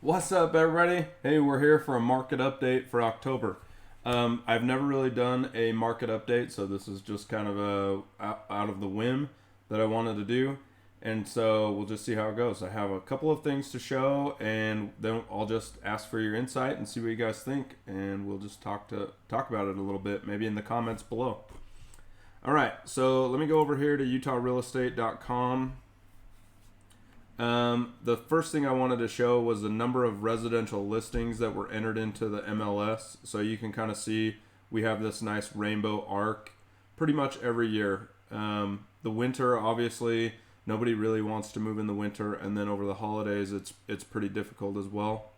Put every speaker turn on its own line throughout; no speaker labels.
What's up, everybody? Hey, we're here for a market update for October. I've never really done a market update, so this is just kind of out of the whim that I wanted to do, and so we'll just see how it goes. I have a couple of things to show, and then I'll just ask for your insight and see what you guys think, and we'll just talk about it a little bit, maybe in the comments below. All right, so let me go over here to utahrealestate.com. The first thing I wanted to show was the number of residential listings that were entered into the MLS. So you can kind of see we have this nice rainbow arc pretty much every year. The winter, obviously, nobody really wants to move in the winter, and then over the holidays, it's pretty difficult as well.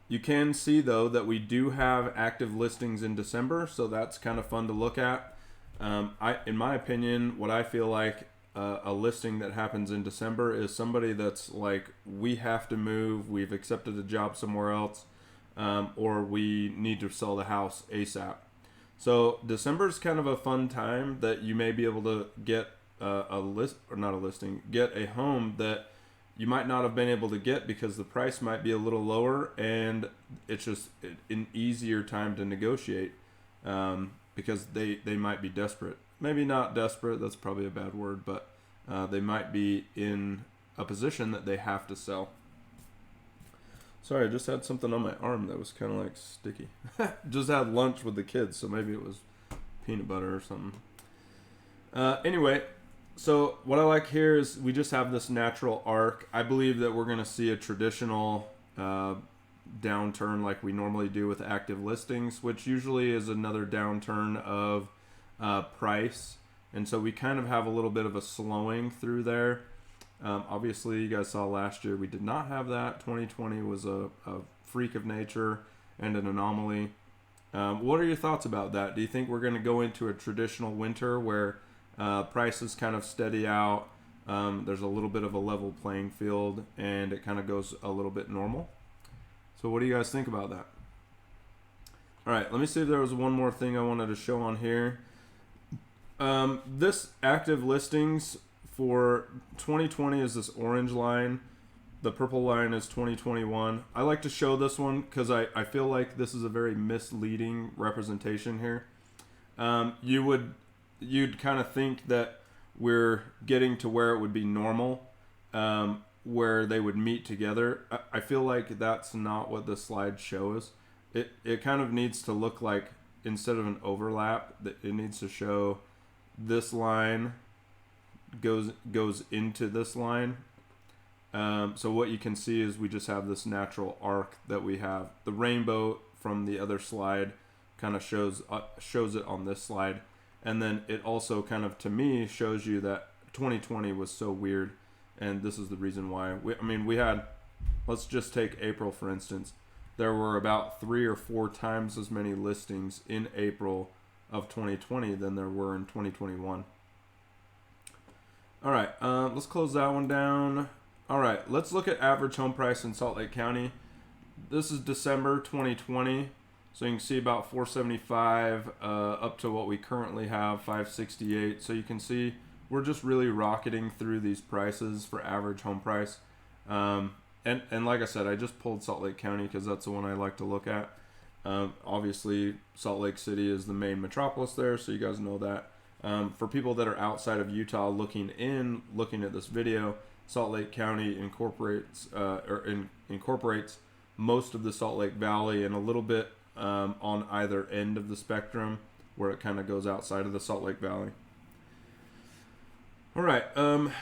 You can see though that we do have active listings in December, so that's kind of fun to look at. In my opinion, what I feel like a listing that happens in December is somebody that's like, we have to move, we've accepted a job somewhere else, or we need to sell the house ASAP. So December is kind of a fun time that you may be able to get get a home that you might not have been able to get because the price might be a little lower, and it's just an easier time to negotiate because they might be desperate. Maybe not desperate, that's probably a bad word, but they might be in a position that they have to sell. Sorry, I just had something on my arm that was kind of like sticky. Just had lunch with the kids, so maybe it was peanut butter or something. Anyway, so what I like here is we just have this natural arc. I believe that we're going to see a traditional downturn like we normally do with active listings, which usually is another downturn of price, and so we kind of have a little bit of a slowing through there. Obviously, you guys saw last year we did not have that. 2020 was a freak of nature and an anomaly. What are your thoughts about that? Do you think we're going to go into a traditional winter where prices kind of steady out, there's a little bit of a level playing field, and it kind of goes a little bit normal? So what do you guys think about that? All right, let me see if there was one more thing I wanted to show on here. This active listings for 2020 is this orange line. The purple line is 2021. I like to show this one because I feel like this is a very misleading representation here. You'd kind of think that we're getting to where it would be normal, where they would meet together. I feel like that's not what the slide shows. It kind of needs to look like, instead of an overlap, that it needs to show this line goes into this line. So what you can see is we just have this natural arc that we have. The rainbow from the other slide kind of shows it on this slide, and then it also kind of, to me, shows you that 2020 was so weird, and this is the reason why. We had, let's just take April for instance. There were about 3 or 4 times as many listings in April of 2020 than there were in 2021. All right, let's close that one down. All right, let's look at average home price in Salt Lake County. This is December 2020, so you can see about 475 up to what we currently have, 568. So you can see we're just really rocketing through these prices for average home price. And like I said, I just pulled Salt Lake County because that's the one I like to look at. Obviously, Salt Lake City is the main metropolis there, so you guys know that. For people that are outside of Utah looking at this video, Salt Lake County incorporates most of the Salt Lake Valley and a little bit on either end of the spectrum, where it kind of goes outside of the Salt Lake Valley. All right,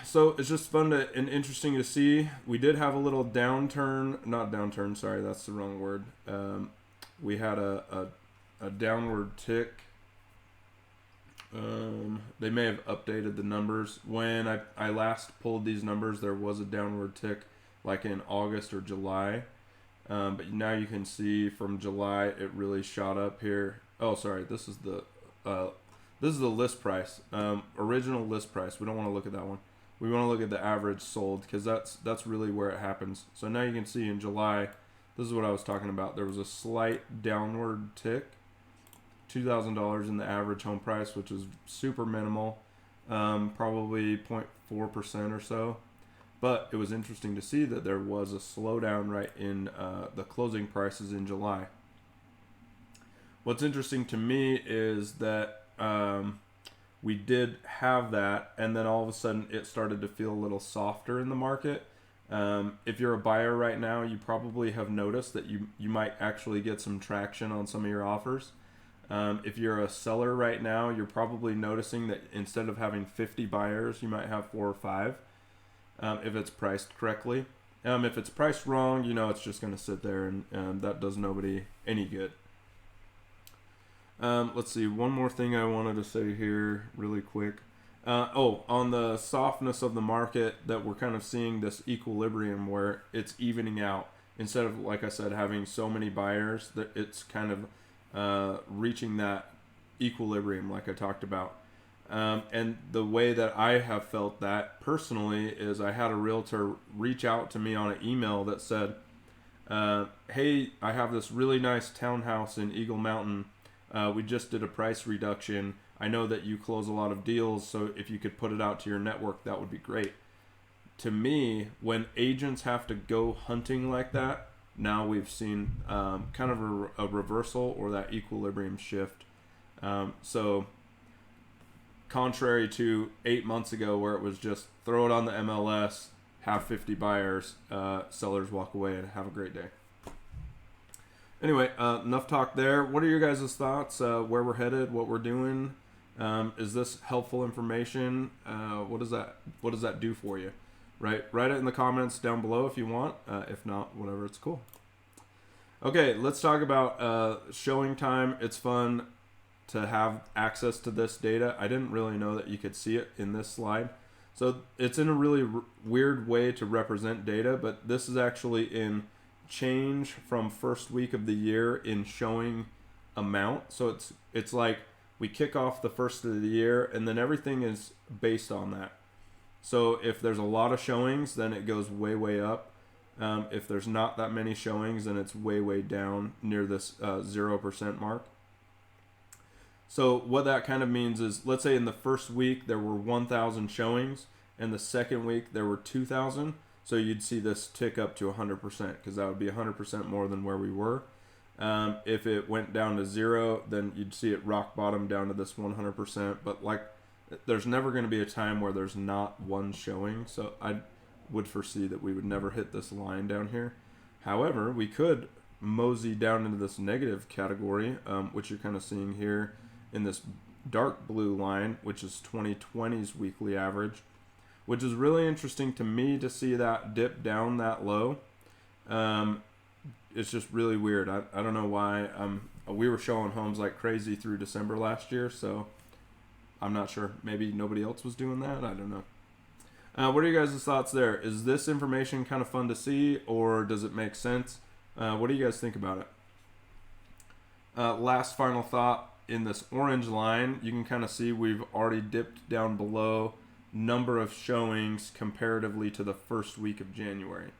so it's just fun and interesting to see. We did have a little downturn, sorry, that's the wrong word. We had a downward tick. They may have updated the numbers. When I last pulled these numbers, there was a downward tick like in August or July. But now you can see from July, it really shot up here. Oh, sorry, this is the list price, original list price. We don't want to look at that one. We want to look at the average sold, because that's really where it happens. So now you can see in July, this is what I was talking about. There was a slight downward tick, $2,000 in the average home price, which is super minimal, probably 0.4% or so. But it was interesting to see that there was a slowdown right in the closing prices in July. What's interesting to me is that we did have that, and then all of a sudden it started to feel a little softer in the market. If you're a buyer right now, you probably have noticed that you might actually get some traction on some of your offers. If you're a seller right now, you're probably noticing that instead of having 50 buyers, you might have 4 or 5. If it's priced correctly. If it's priced wrong, it's just going to sit there, and that does nobody any good. Let's see, one more thing I wanted to say here really quick. On the softness of the market, that we're kind of seeing this equilibrium where it's evening out. Instead of, like I said, having so many buyers, that it's kind of reaching that equilibrium like I talked about. And the way that I have felt that personally is I had a realtor reach out to me on an email that said, hey, I have this really nice townhouse in Eagle Mountain. We just did a price reduction. I know that you close a lot of deals, so if you could put it out to your network, that would be great. To me, when agents have to go hunting like that, now we've seen kind of a reversal or that equilibrium shift. So contrary to 8 months ago where it was just throw it on the MLS, have 50 buyers, sellers walk away and have a great day. Anyway, enough talk there. What are your guys' thoughts? Where we're headed, what we're doing? Is this helpful information? What does that do for you? Right? Write it in the comments down below if you want. If not, whatever, it's cool. Okay, let's talk about showing time. It's fun to have access to this data. I didn't really know that you could see it in this slide. So it's in a really weird way to represent data, but this is actually in change from first week of the year in showing amount. So it's like we kick off the first of the year and then everything is based on that. So if there's a lot of showings, then it goes way up. If there's not that many showings, then it's way down near this 0% mark. So what that kind of means is, let's say in the first week there were 1,000 showings, and the second week there were 2,000. So you'd see this tick up to 100% because that would be 100% more than where we were. If it went down to 0, then you'd see it rock bottom down to this 100%. But like, there's never going to be a time where there's not one showing. So I would foresee that we would never hit this line down here. However, we could mosey down into this negative category, which you're kind of seeing here in this dark blue line, which is 2020's weekly average, which is really interesting to me to see that dip down that low. It's just really weird. I don't know why. We were showing homes like crazy through December last year, so I'm not sure. Maybe nobody else was doing that. I don't know. What are you guys' thoughts there? Is this information kind of fun to see, or does it make sense? What do you guys think about it? Last final thought. In this orange line, you can kind of see we've already dipped down below number of showings comparatively to the first week of January.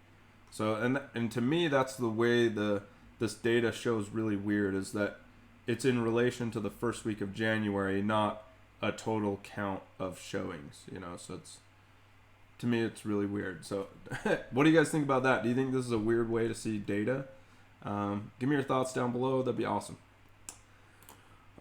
So, and to me, that's the way this data shows really weird, is that it's in relation to the first week of January, not a total count of showings, so to me, it's really weird. So what do you guys think about that? Do you think this is a weird way to see data? Give me your thoughts down below. That'd be awesome.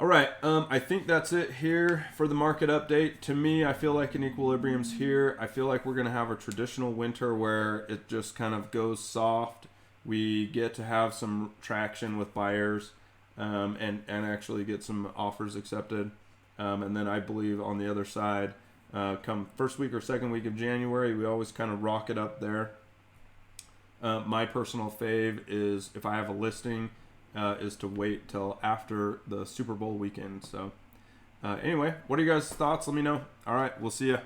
All right, I think that's it here for the market update. To me, I feel like an equilibrium's here. I feel like we're going to have a traditional winter where it just kind of goes soft. We get to have some traction with buyers and actually get some offers accepted. And then I believe on the other side, come first week or second week of January, we always kind of rocket up there. My personal fave is, if I have a listing, is to wait till after the Super Bowl weekend. So anyway, what are you guys' thoughts? Let me know. All right, we'll see ya.